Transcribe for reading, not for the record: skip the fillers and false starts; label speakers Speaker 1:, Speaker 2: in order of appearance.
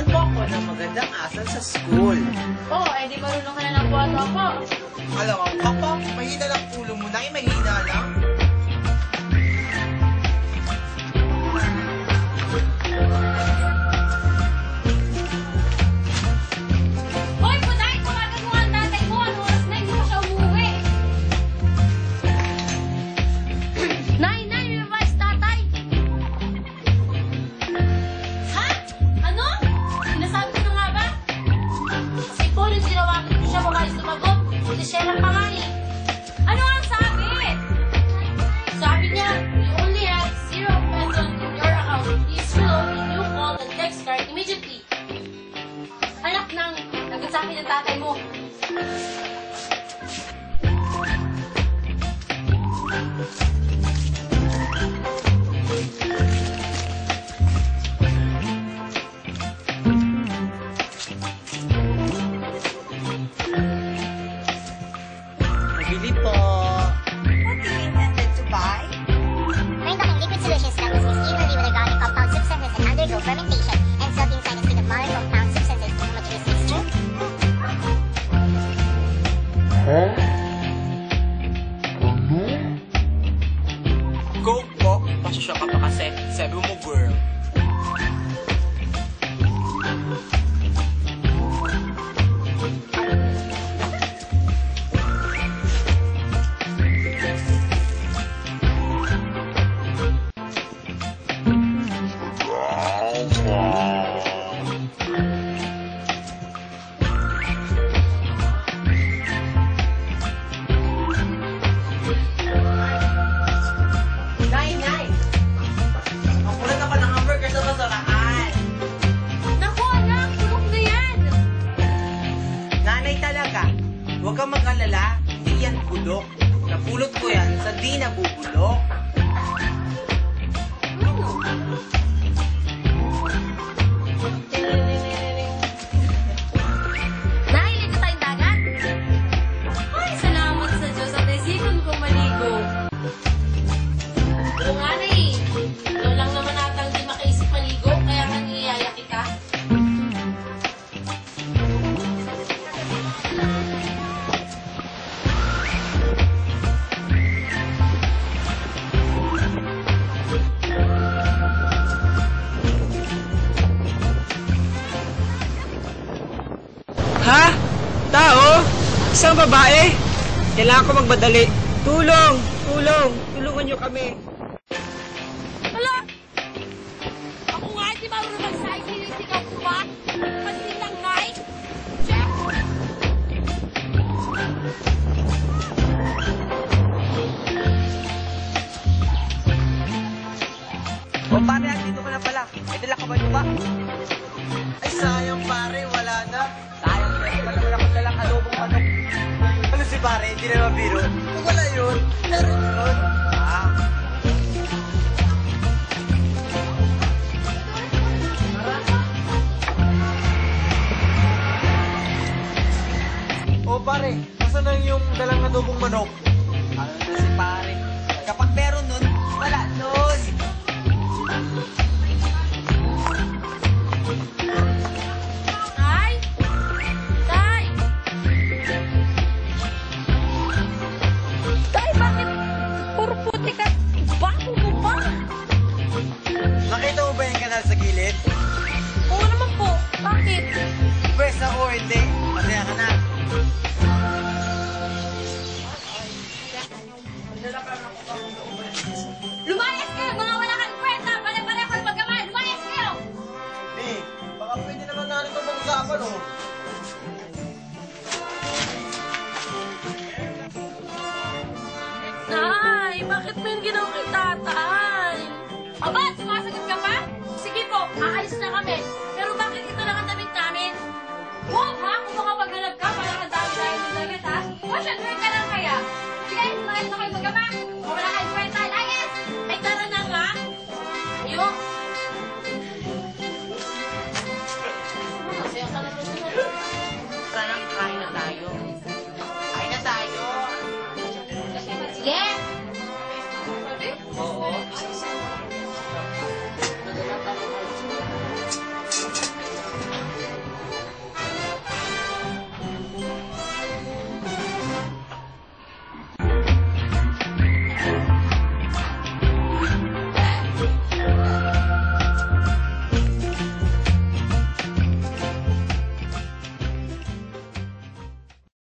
Speaker 1: Turuan mo ako ng magandang asal sa school.
Speaker 2: Oo, di marunong ka na ng buhat ako.
Speaker 1: Alam mo, papa, mahina lang ulo mo na, mahina lang.
Speaker 2: Hoy, Puday! Tawagan mo ang tatay mo. Ano oras na? Hindi pa siya umuwi. Nay, may ba si tatay? Ha? Ano? Sinasabi ko na nga ba? Kasi po, nung tinawagan ko siya, mamalis sumagot. Hindi siya lang pa nga eh. Ano ang sabi? Sabi niya, you only have 0 pesos in your account. Please below if you call the text card immediately. Anak nang nagot sa akin ng tatay mo.
Speaker 1: Nabili po.
Speaker 3: What do you intended to buy?
Speaker 4: Rainbow liquid solutions that was mixed evenly with organic compound substances and undergo fermentation and soaked inside a state of modern compound substances in homogeneous mixture.
Speaker 1: Go po. Pasasya ka pa kasi. Sabi mo, girl. Nay! Ang kulat ako ng hamburger sa basurahan.
Speaker 2: Naku, anak! Tulog na yan!
Speaker 1: Nanay talaga. Huwag kang mag-alala. Hindi yan bulok. Napulot ko yan sa di nabubulok.
Speaker 2: Nahilid na tayong dagat? Ay, salamat sa Diyos at isipan ko maligo. Oo nga na eh. Ikaw lang naman atang di makaisip maligo, kaya nga niyaya kita.
Speaker 5: Ha? Tao? Isang babae? Kailangan ko magmadali. Tulong! Tulungan niyo kami.
Speaker 2: Wala! Ako nga hindi marunong mag-sign, sinisigaw ko pa. Masitang ngay. Check!
Speaker 1: O pare, andito ka na pala. May dala ka ba nyo ba? Ay, sayang pare, wala na. Sayang pare, wala ko dalang adobong manok. Ano si pare, hindi na mabiro? Kung wala yun, meron yun. Ah. O pare, nasaan na yung dalang adobong manok? Ano na si pare? Kapag meron nun, wala nun.
Speaker 2: Tay! Tay! Tay, bakit puro puti ka? Bago mo ba?
Speaker 1: Nakita mo ba yung kanal sa gilid?
Speaker 2: Oo naman po. Bakit?
Speaker 1: Pwes ako, hindi. Masaya ka na.
Speaker 2: Lumayas kayo! Mga wala kang kwenta! Pare-pareho kayo magkamay! Lumayas kayo!
Speaker 1: Eh, baka pwede naman natin ito mag-usapan, oh.
Speaker 2: Tay! Bakit mo yung ginawa kay tatay? Aba, sumasagot ka pa? Sige po, aalis na kami.